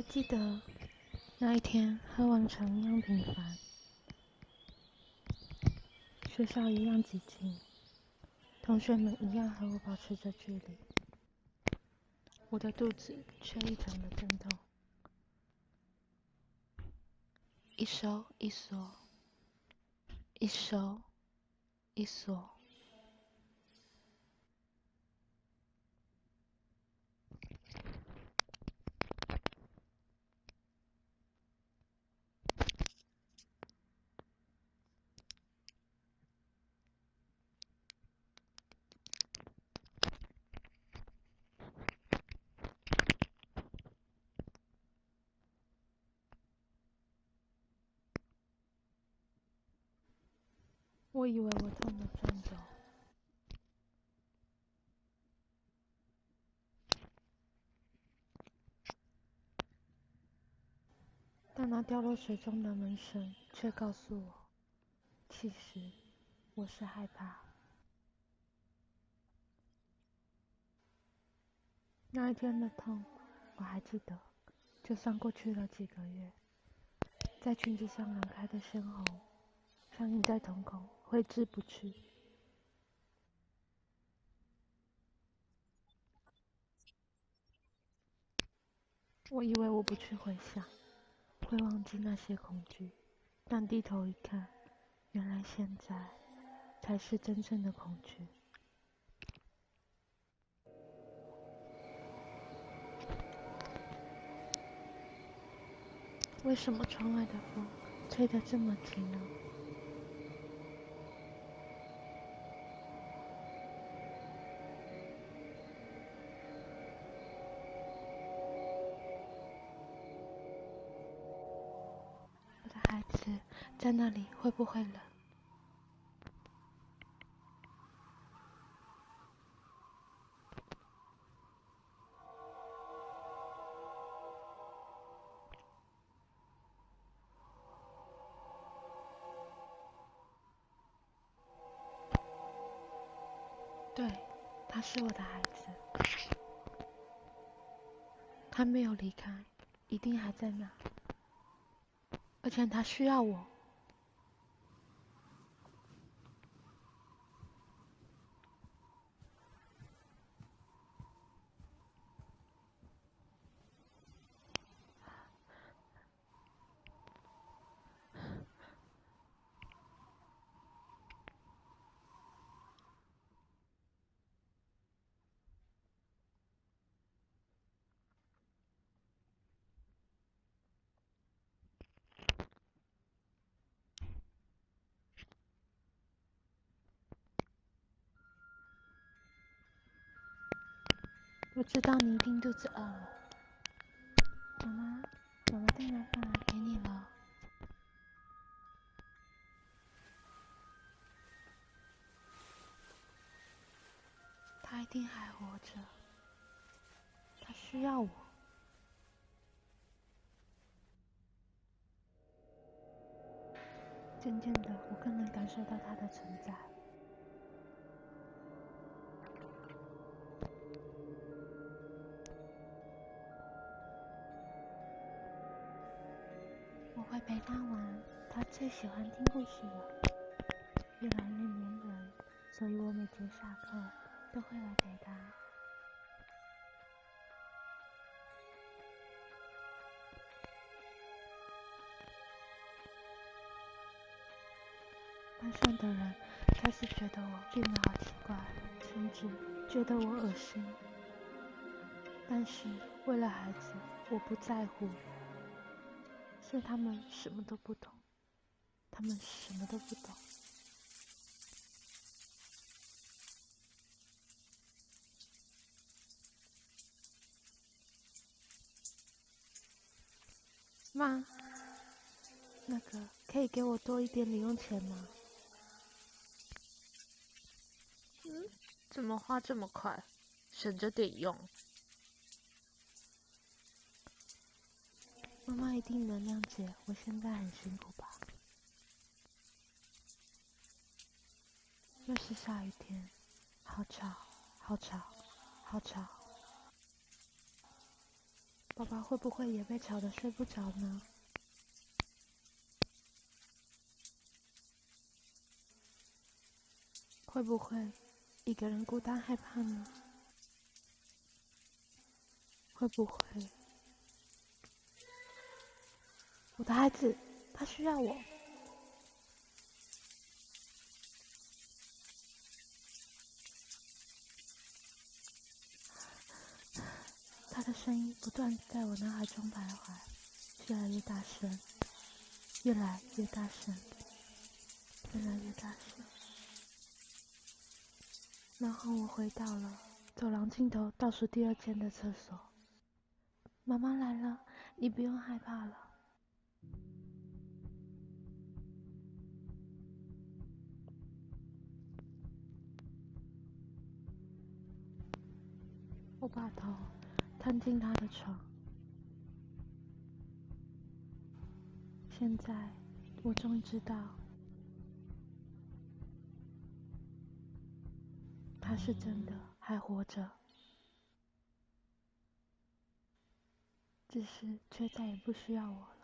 记得那一天和往常一样平凡，学校一样寂静，同学们一样和我保持着距离，我的肚子却异常的震动，一收一缩，一收一缩。我以为我痛得颤抖，但那掉落水中的门声却告诉我，其实我是害怕。那一天的痛，我还记得，就算过去了几个月，在裙子上染开的鲜红，上映在瞳孔，挥之不去。我以为我不去回想，会忘记那些恐惧，但低头一看，原来现在才是真正的恐惧。为什么窗外的风吹得这么急呢？我的孩子在那里会不会冷？对，他是我的孩子，他没有离开，一定还在那，而且他需要我。我知道你一定肚子饿了，妈妈带来饭来给你了。他一定还活着，他需要我。渐渐的，我更能感受到他的存在。我会陪他玩，他最喜欢听故事了。越来越黏人，所以我每节下课都会来陪他。班上的人开始觉得我变得好奇怪，甚至觉得我恶心。但是为了孩子，我不在乎。所以他们什么都不懂，他们什么都不懂。妈，那个可以给我多一点零用钱吗？怎么花这么快？省着点用。妈妈一定能谅解我现在很辛苦吧。又是下雨天，好吵，好吵，好吵。爸爸会不会也被吵得睡不着呢？会不会一个人孤单害怕呢？会不会我的孩子他需要我？他的声音不断在我脑海中徘徊，越来越大声，越来越大声，越来越大声。然后我回到了走廊尽头倒数第2间的厕所。妈妈来了，你不用害怕了。我把头探进他的床。现在我终于知道，他是真的还活着，只是却再也不需要我了。